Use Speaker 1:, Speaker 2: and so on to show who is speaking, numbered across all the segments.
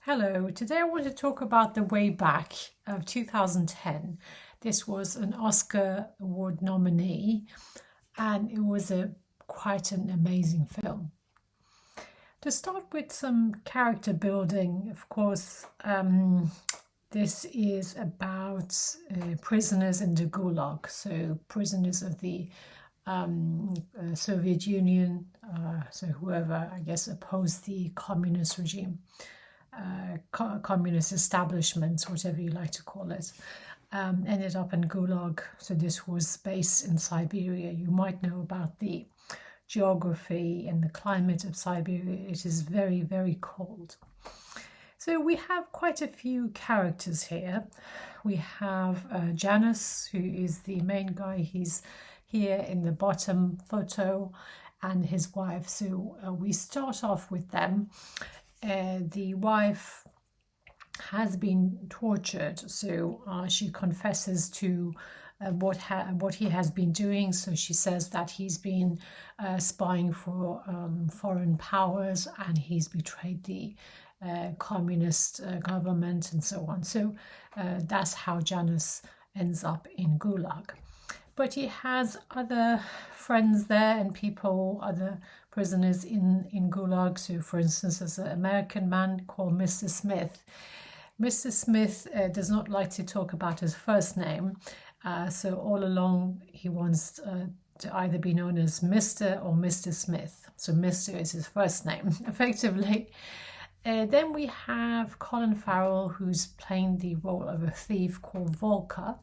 Speaker 1: Hello, today I want to talk about The Way Back of 2010. This was an Oscar Award nominee and it was quite an amazing film. To start with some character building, of course, this is about prisoners in the Gulag, so prisoners of the Soviet Union, so whoever, I guess, opposed the communist regime. Communist establishments, whatever you like to call it, ended up in Gulag. So this was based in Siberia. You might know about the geography and the climate of Siberia. It is very, very cold. So we have quite a few characters here. We have Janus, who is the main guy. He's here in the bottom photo, and his wife. So we start off with them. The wife has been tortured, so she confesses to what he has been doing. So she says that he's been spying for foreign powers and he's betrayed the communist government and so on. So that's how Janus ends up in Gulag. But he has other friends there and people, other prisoners in Gulag. So, for instance, there's an American man called Mr. Smith. Mr. Smith does not like to talk about his first name. So all along, he wants to either be known as Mr. or Mr. Smith. So Mr. is his first name, effectively. Then we have Colin Farrell, who's playing the role of a thief called Volker.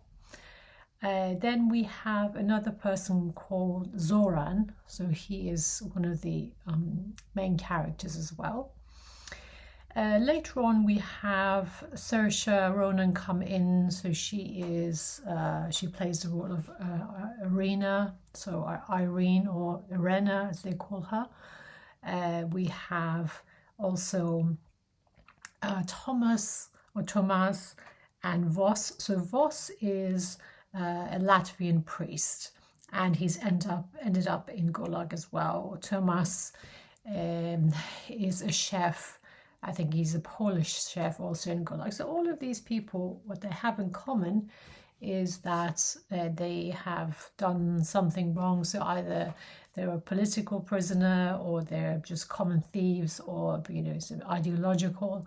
Speaker 1: Then we have another person called Zoran, so he is one of the main characters as well. Later on we have Saoirse Ronan come in, so she plays the role of Irina, so Irene or Irena as they call her. We have also Thomas and Vos. So Vos is a Latvian priest, and he's ended up in Gulag as well. Tomas is a chef. I think he's a Polish chef also in Gulag. So all of these people, what they have in common is that they have done something wrong. So either they're a political prisoner, or they're just common thieves, or some ideological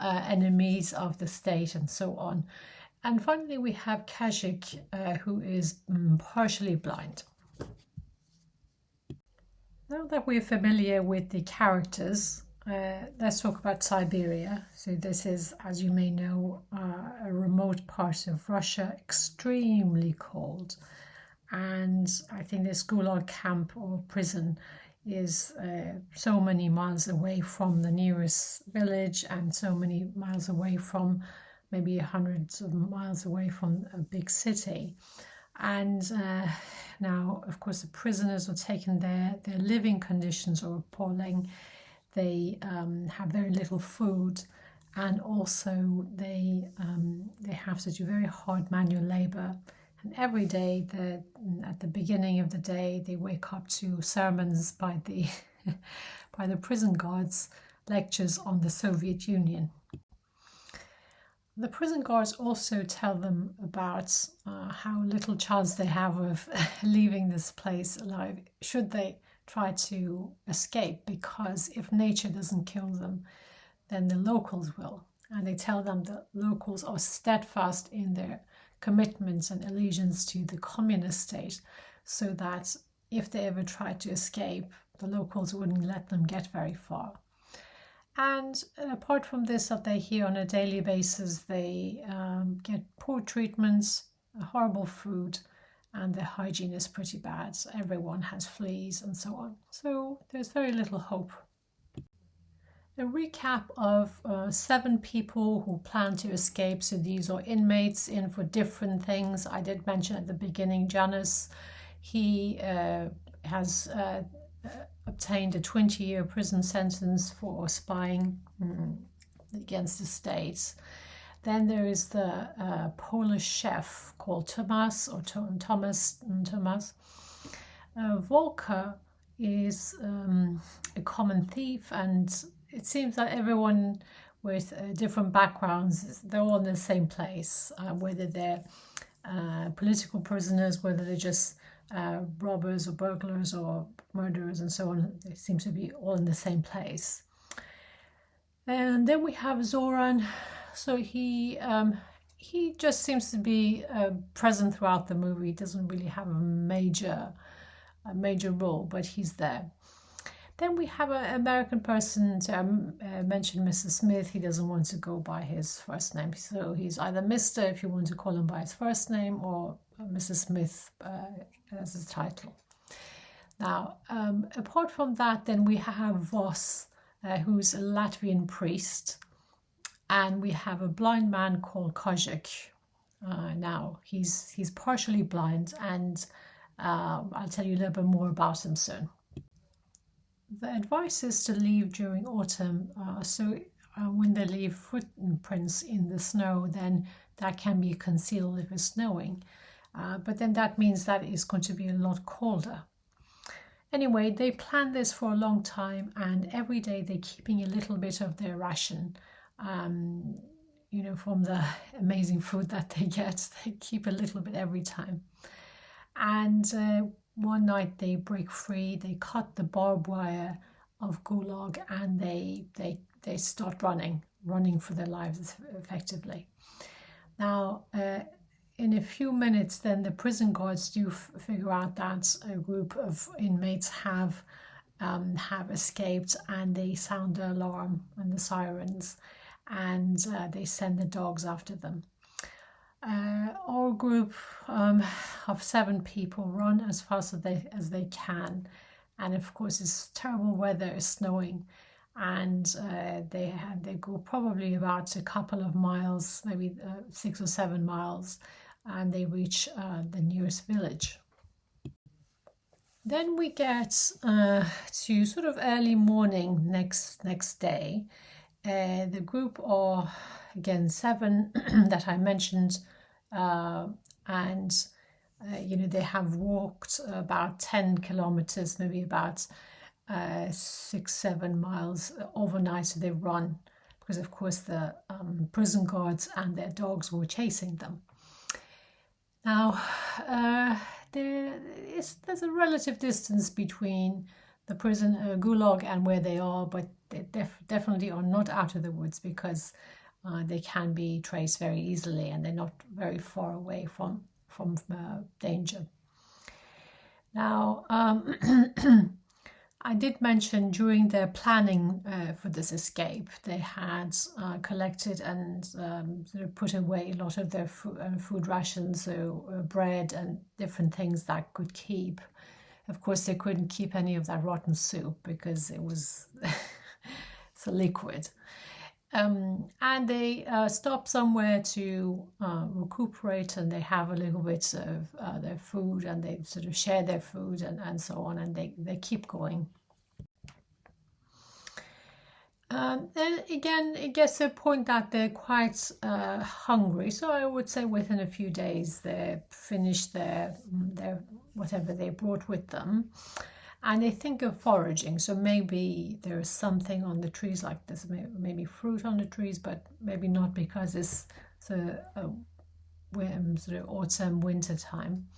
Speaker 1: enemies of the state, and so on. And finally, we have Kazik, who is partially blind. Now that we're familiar with the characters, let's talk about Siberia. So this is, as you may know, a remote part of Russia, extremely cold. And I think this Gulag camp or prison is so many miles away from the nearest village, and so many miles away from, maybe hundreds of miles away from a big city. And now, of course, the prisoners are taken there. Their living conditions are appalling. They have very little food, and also they have to do very hard manual labor. And every day, at the beginning of the day, they wake up to sermons by the by the prison guards, lectures on the Soviet Union. The prison guards also tell them about how little chance they have of leaving this place alive should they try to escape, because if nature doesn't kill them, then the locals will. And they tell them that locals are steadfast in their commitments and allegiance to the communist state, so that if they ever tried to escape, the locals wouldn't let them get very far. And apart from this, that they hear on a daily basis, they get poor treatments, horrible food, and their hygiene is pretty bad. So everyone has fleas and so on. So there's very little hope. A recap of 7 people who plan to escape. So these are inmates in for different things. I did mention at the beginning Janus. He has obtained a 20-year prison sentence for spying against the state. Then there is the Polish chef called Thomas. Volker is a common thief, and it seems that everyone with different backgrounds. They're all in the same place, whether they're political prisoners, whether they're just robbers or burglars or murderers and so on. They seem to be all in the same place. And then we have Zoran. So he just seems to be present throughout the movie. He doesn't really have a major role, but he's there. Then we have an American person. Mentioned Mr. Smith. He doesn't want to go by his first name, so he's either Mr. if you want to call him by his first name, or Mr. Smith as his title. Now, apart from that, then we have Vos, who's a Latvian priest, and we have a blind man called Kozak. Now, he's partially blind, and I'll tell you a little bit more about him soon. The advice is to leave during autumn, so when they leave footprints in the snow, then that can be concealed if it's snowing. But then that means that it's going to be a lot colder. Anyway, they plan this for a long time, and every day they're keeping a little bit of their ration. From the amazing food that they get, they keep a little bit every time. And one night they break free, they cut the barbed wire of Gulag, and they start running for their lives effectively. Now, in a few minutes, then the prison guards do figure out that a group of inmates have escaped, and they sound the alarm and the sirens, and they send the dogs after them. Our group of 7 people run as fast as they can, and of course it's terrible weather, it's snowing, and they go probably about a couple of miles, maybe 6 or 7 miles, and they reach the nearest village. Then we get to sort of early morning next day. The group are again 7 that I mentioned, and they have walked about 10 kilometers, maybe about 6-7 miles overnight. So they run because, of course, the prison guards and their dogs were chasing them. Now, there's a relative distance between the prison Gulag and where they are, but they definitely are not out of the woods, because they can be traced very easily, and they're not very far away from danger. Now, I did mention during their planning for this escape, they had collected and sort of put away a lot of their food rations, so bread and different things that could keep. Of course, they couldn't keep any of that rotten soup because it was it's a liquid. And they stop somewhere to recuperate, and they have a little bit of their food, and they sort of share their food and so on, and they keep going. And again, it gets to a point that they're quite hungry. So I would say within a few days they finish their whatever they brought with them. And they think of foraging, so maybe there's something on the trees like this, maybe fruit on the trees, but maybe not, because it's sort of autumn, winter time.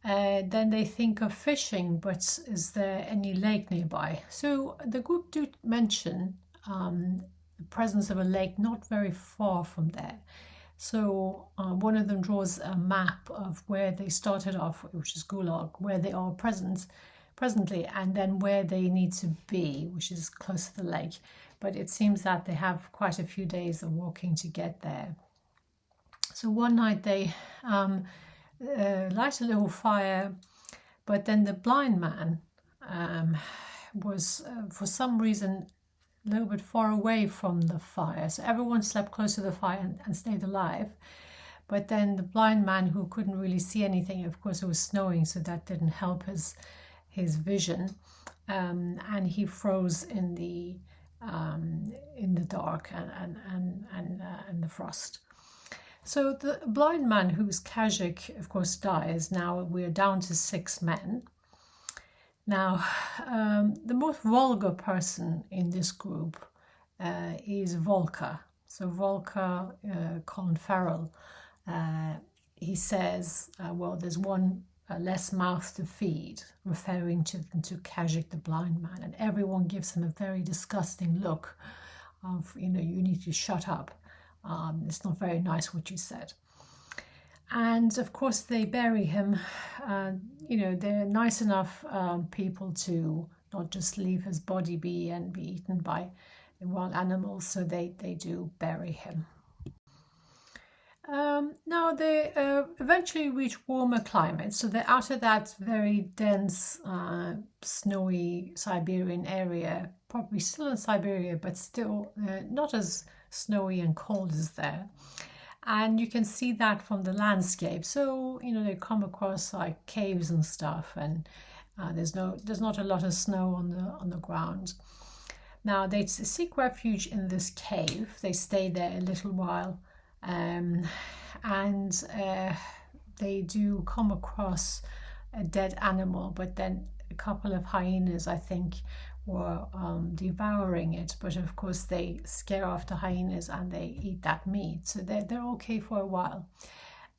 Speaker 1: Then they think of fishing, but is there any lake nearby? So the group do mention the presence of a lake not very far from there. So one of them draws a map of where they started off, which is Gulag, where they are presently, and then where they need to be, which is close to the lake. But it seems that they have quite a few days of walking to get there. So one night they light a little fire, but then the blind man was for some reason a little bit far away from the fire. So everyone slept close to the fire and stayed alive. But then the blind man, who couldn't really see anything, of course it was snowing, so that didn't help his vision, and he froze in the dark and the frost. So the blind man, who's Kozak, of course, dies. Now we're down to 6 men. Now, the most vulgar person in this group is Volker. So Volker, Colin Farrell, he says, well, there's one less mouth to feed, referring to Kajik the blind man, and everyone gives him a very disgusting look of, you need to shut up. It's not very nice what you said. And of course they bury him. They're nice enough people to not just leave his body be and be eaten by wild animals, so they do bury him. Now they eventually reach warmer climates, so they're out of that very dense, snowy Siberian area, probably still in Siberia, but still not as snowy and cold as there. And you can see that from the landscape. So, they come across like caves and stuff, and there's not a lot of snow on the ground. Now they seek refuge in this cave. They stay there a little while, and they do come across a dead animal, but then a couple of hyenas, I think, were devouring it. But of course they scare off the hyenas and they eat that meat, so they're okay for a while.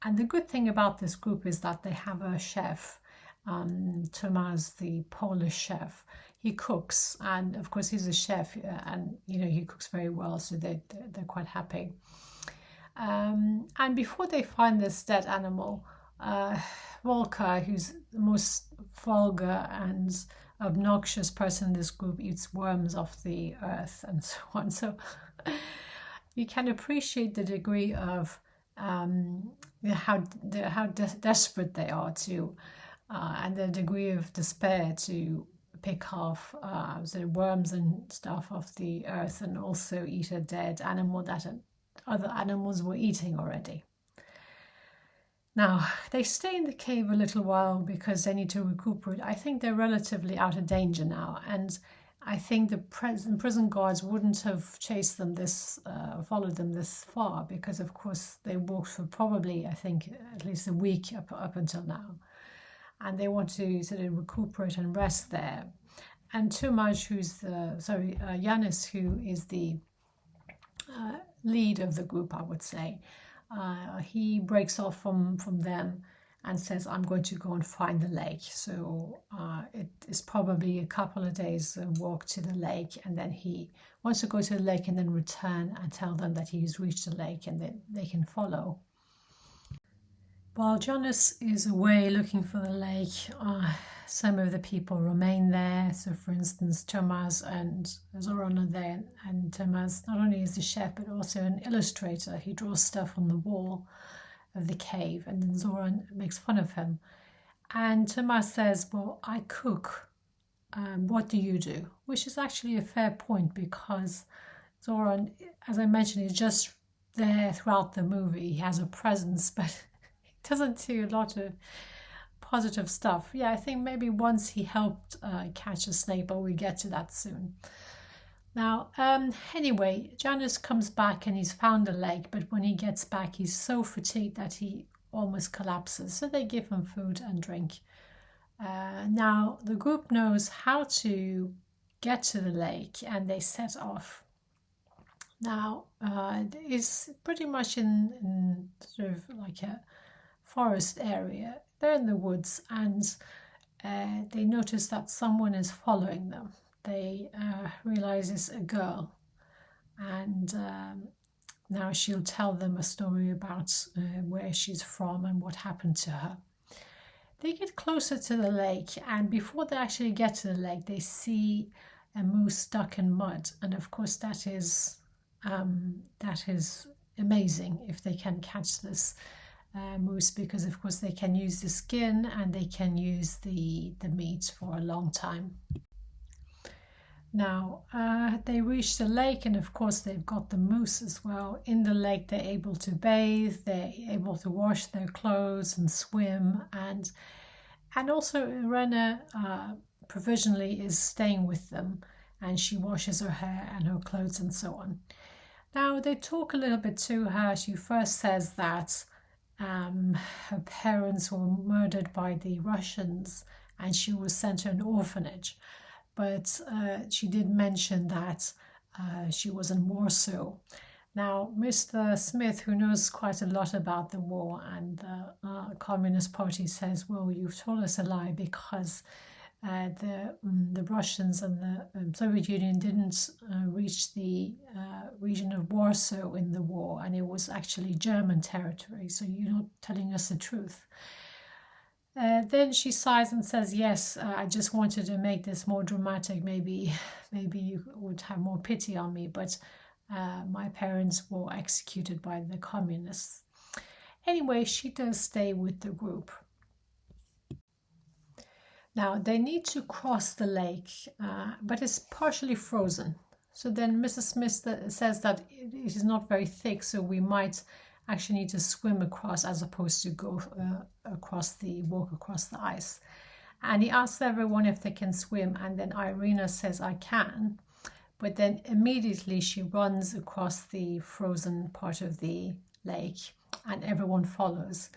Speaker 1: And the good thing about this group is that they have a chef, Tomasz, the Polish chef. He cooks, and of course he's a chef, and he cooks very well, so they're quite happy. And before they find this dead animal, Volker, who's the most vulgar and obnoxious person in this group, eats worms off the earth and so on. So you can appreciate the degree of how desperate they are to, and the degree of despair to pick off the worms and stuff off the earth, and also eat a dead animal that other animals were eating already. Now, they stay in the cave a little while because they need to recuperate. I think they're relatively out of danger now, and I think the prison guards wouldn't have chased them followed them this far, because of course they walked for probably, I think, at least a week up until now. And they want to sort of recuperate and rest there. And Tomasz, Janis, who is the lead of the group, I would say, he breaks off from them and says, I'm going to go and find the lake. So it is probably a couple of days walk to the lake, and then he wants to go to the lake and then return and tell them that he's reached the lake and that they can follow. While Janis is away looking for the lake, some of the people remain there. So for instance, Tomasz and Zoran are there, and Tomasz not only is the chef but also an illustrator. He draws stuff on the wall of the cave, and then Zoran makes fun of him. And Tomasz says, well, I cook. What do you do? Which is actually a fair point, because Zoran, as I mentioned, is just there throughout the movie. He has a presence, but doesn't do a lot of positive stuff. Yeah, I think maybe once he helped catch a snake, but we'll get to that soon. Now, anyway, Janis comes back and he's found the lake, but when he gets back, he's so fatigued that he almost collapses. So they give him food and drink. Now, the group knows how to get to the lake, and they set off. Now, it's pretty much in sort of like a forest area. They're in the woods, and they notice that someone is following them. They realize it's a girl, and now she'll tell them a story about where she's from and what happened to her. They get closer to the lake, and before they actually get to the lake, they see a moose stuck in mud, and of course that is amazing if they can catch this moose, because of course they can use the skin and they can use the meat for a long time. Now they reach the lake, and of course they've got the moose as well. In the lake they're able to bathe, they're able to wash their clothes and swim, and also Irena provisionally is staying with them, and she washes her hair and her clothes and so on. Now they talk a little bit to her. She first says that her parents were murdered by the Russians and she was sent to an orphanage, but she did mention that she was in Warsaw. Now, Mr. Smith, who knows quite a lot about the war and the Communist Party, says, well, you've told us a lie, because the Russians and the Soviet Union didn't reach the region of Warsaw in the war, and it was actually German territory, so you're not telling us the truth. Then she sighs and says, yes, I just wanted to make this more dramatic. Maybe you would have more pity on me, but my parents were executed by the communists. Anyway, she does stay with the group. Now, they need to cross the lake, but it's partially frozen. So then Mrs. Smith says that it is not very thick, so we might actually need to swim across as opposed to go walk across the ice. And he asks everyone if they can swim, and then Irina says, I can. But then immediately she runs across the frozen part of the lake, and everyone follows.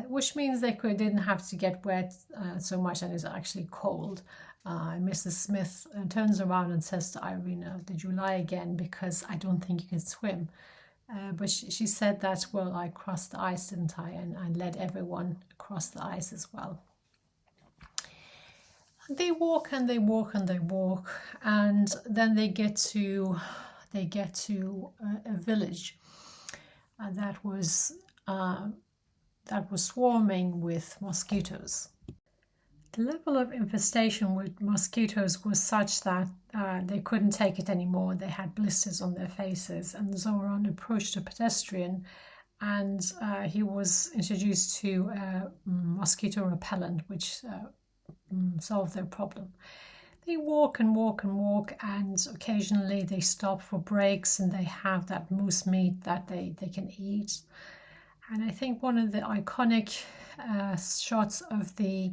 Speaker 1: Which means they didn't have to get wet so much, and it's actually cold. Mrs. Smith turns around and says to Irina, did you lie again? Because I don't think you can swim. But she said that, well, I crossed the ice, didn't I? And I led everyone across the ice as well. They walk and they walk and they walk, and then they get to a village that was swarming with mosquitoes. The level of infestation with mosquitoes was such that they couldn't take it anymore. They had blisters on their faces, and Zoran approached a pedestrian, and he was introduced to mosquito repellent, which solved their problem. They walk and walk and walk, and occasionally they stop for breaks, and they have that moose meat that they can eat. And I think one of the iconic shots of the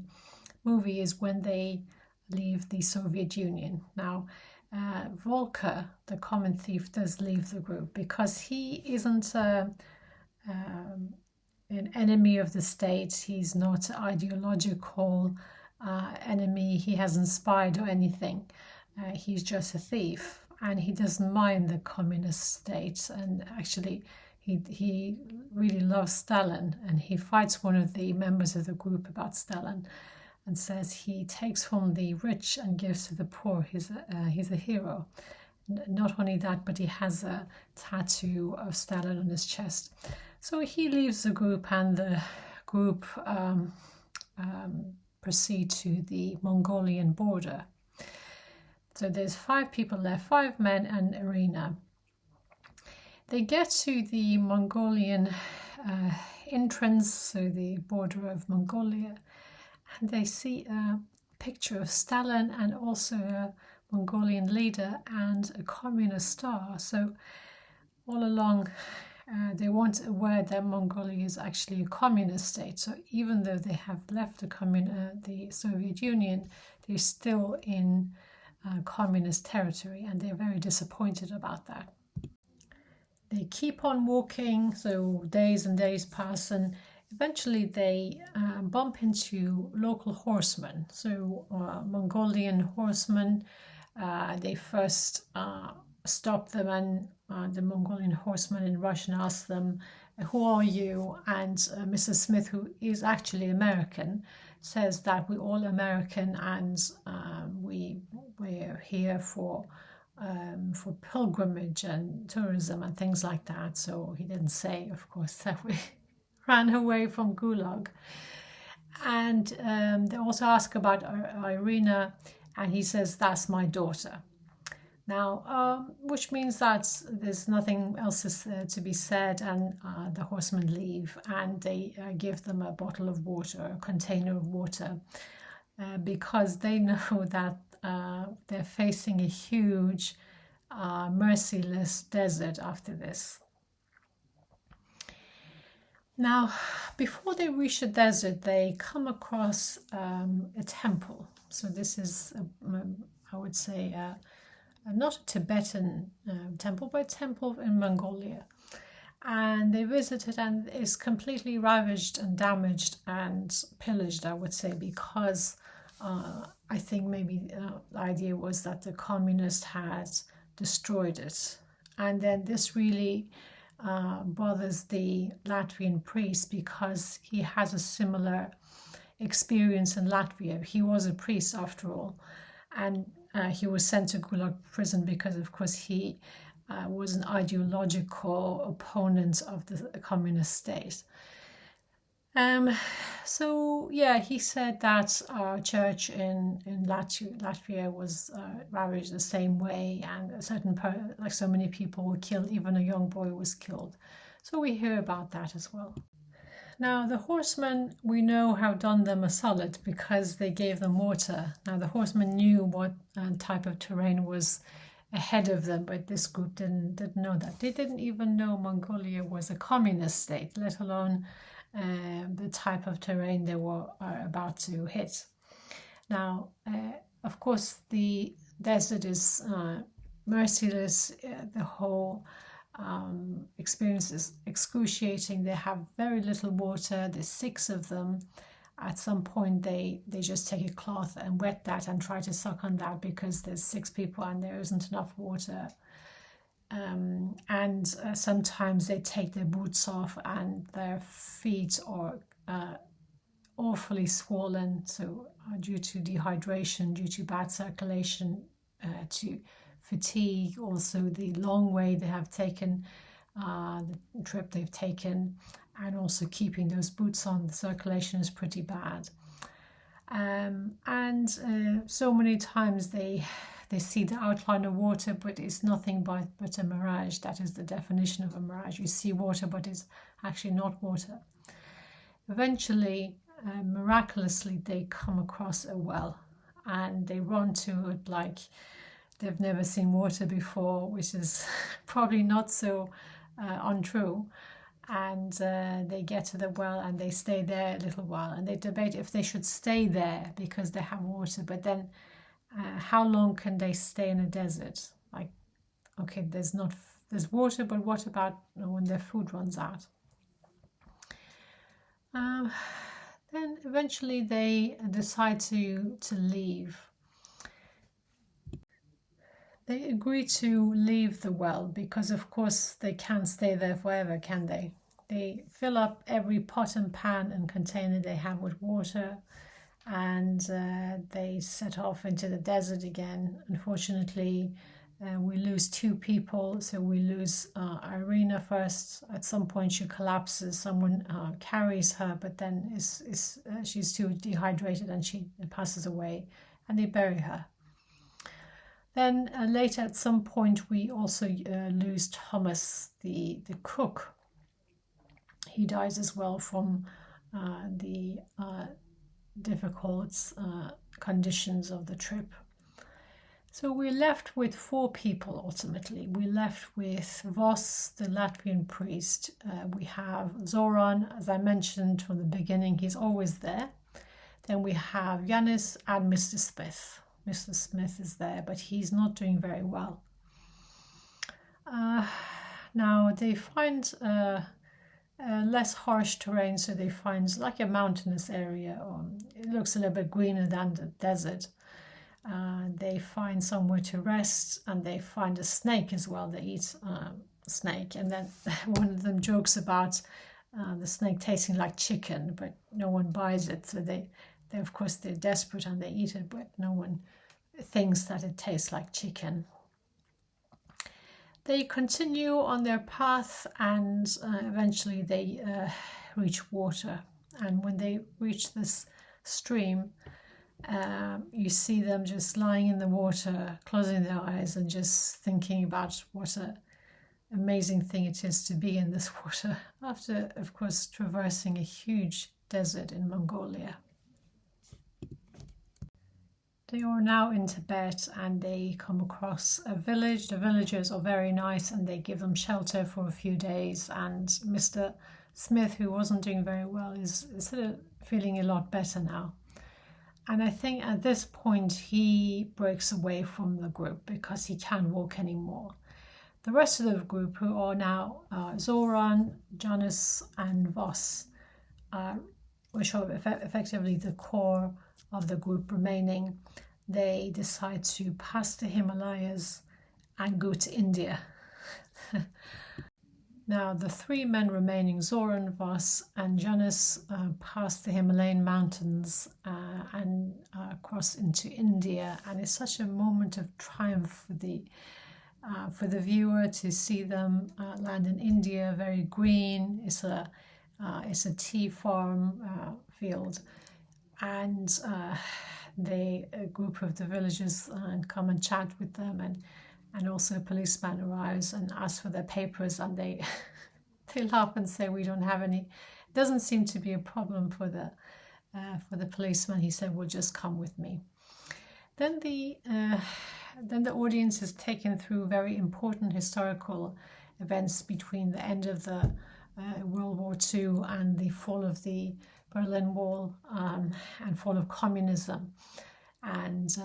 Speaker 1: movie is when they leave the Soviet Union. Now, Volker, the common thief, does leave the group because he isn't an enemy of the state. He's not an ideological enemy. He hasn't spied or anything. He's just a thief, and he doesn't mind the communist state. And actually, he really loves Stalin, and he fights one of the members of the group about Stalin, and says he takes from the rich and gives to the poor. He's a hero. Not only that, but he has a tattoo of Stalin on his chest. So he leaves the group, and the group proceed to the Mongolian border. So there's 5 people left, 5 men and Irina. They get to the Mongolian entrance, so the border of Mongolia, and they see a picture of Stalin and also a Mongolian leader and a communist star. So all along they weren't aware that Mongolia is actually a communist state. So even though they have left the Soviet Union, they're still in communist territory, and they're very disappointed about that. They keep on walking, so days and days pass, and eventually they bump into local horsemen. So Mongolian horsemen, they first stop them, and the Mongolian horseman in Russian asks them, who are you? And Mrs. Smith, who is actually American, says that we're all American, and we're here for pilgrimage and tourism and things like that. So he didn't say, of course, that we ran away from Gulag. And they also ask about Irina, and he says, that's my daughter. Now, which means that there's nothing else to be said, and the horsemen leave, and they give them a bottle of water, a container of water, because they know that they're facing a huge, merciless desert after this. Now, before they reach the desert, they come across a temple. So this is, I would say, not a Tibetan temple, but a temple in Mongolia. And they visit it, and it's completely ravaged and damaged and pillaged, I would say, because I think maybe the idea was that the communists had destroyed it. And then this really bothers the Latvian priest because he has a similar experience in Latvia. He was a priest after all, and he was sent to Gulag prison because, of course, he was an ideological opponent of the communist state. So yeah, he said that our church in Latvia was ravaged the same way, and a certain like so many people were killed, even a young boy was killed. So we hear about that as well. Now the horsemen, we know, have done them a solid because they gave them water. Now the horsemen knew what type of terrain was ahead of them, but this group didn't know that. They didn't even know Mongolia was a communist state, let alone the type of terrain they were about to hit. Now, of course, the desert is merciless. The whole experience is excruciating. They have very little water. There's 6 of them. At some point, they just take a cloth and wet that and try to suck on that because there's 6 people and there isn't enough water. And sometimes they take their boots off and their feet are awfully swollen, so due to dehydration, due to bad circulation, to fatigue, also the long way they have taken, the trip they've taken, and also keeping those boots on. The circulation is pretty bad. So many times they see the outline of water, but it's nothing but a mirage. That is the definition of a mirage. You see water, but it's actually not water. Eventually, miraculously, they come across a well and they run to it like they've never seen water before, which is probably not so untrue. And they get to the well and they stay there a little while, and they debate if they should stay there because they have water, but then how long can they stay in a desert? Like, okay, there's water, but what about when their food runs out? Then eventually they decide to leave. They agree to leave the well because, of course, they can't stay there forever, can they? They fill up every pot and pan and container they have with water, and they set off into the desert again. Unfortunately, we lose 2 people. So we lose Irina first. At some point she collapses. Someone carries her, but then she's too dehydrated and she passes away, and they bury her. Then later at some point we also lose Thomas, the cook. He dies as well from the difficult conditions of the trip. So we're left with 4 people ultimately. We're left with Voss, the Latvian priest. We have Zoran, as I mentioned from the beginning, he's always there. Then we have Yanis and Mr. Smith. Mr. Smith is there, but he's not doing very well. Now they find less harsh terrain, so they find like a mountainous area. It looks a little bit greener than the desert. They find somewhere to rest, and they find a snake as well. They eat a snake, and then one of them jokes about the snake tasting like chicken, but no one buys it. So they of course they're desperate and they eat it, but no one thinks that it tastes like chicken. They continue on their path, and eventually they reach water. And when they reach this stream, you see them just lying in the water, closing their eyes and just thinking about what an amazing thing it is to be in this water, after, of course, traversing a huge desert in Mongolia. They are now in Tibet, and they come across a village. The villagers are very nice and they give them shelter for a few days. And Mr. Smith, who wasn't doing very well, is sort of feeling a lot better now. And I think at this point he breaks away from the group because he can't walk anymore. The rest of the group, who are now Zoran, Janis and Voss, which are effectively the core of the group remaining, they decide to pass the Himalayas and go to India. Now, the three men remaining, Zoran, Vas, and Janus, pass the Himalayan mountains and cross into India, and it's such a moment of triumph for the viewer to see them land in India. Very green. It's a tea farm field, and a group of the villagers come and chat with them, and also a policeman arrives and asks for their papers, and they laugh and say, we don't have any. It doesn't seem to be a problem for the policeman. He said, well, just come with me. Then the audience is taken through very important historical events between the end of the World War II and the fall of the Berlin Wall and fall of communism. And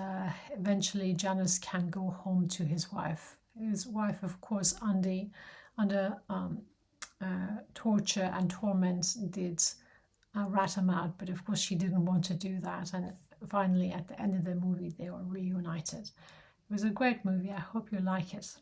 Speaker 1: eventually Janus can go home to his wife. His wife, of course, under torture and torment, did rat him out, but of course she didn't want to do that. And finally, at the end of the movie, they were reunited. It was a great movie. I hope you like it.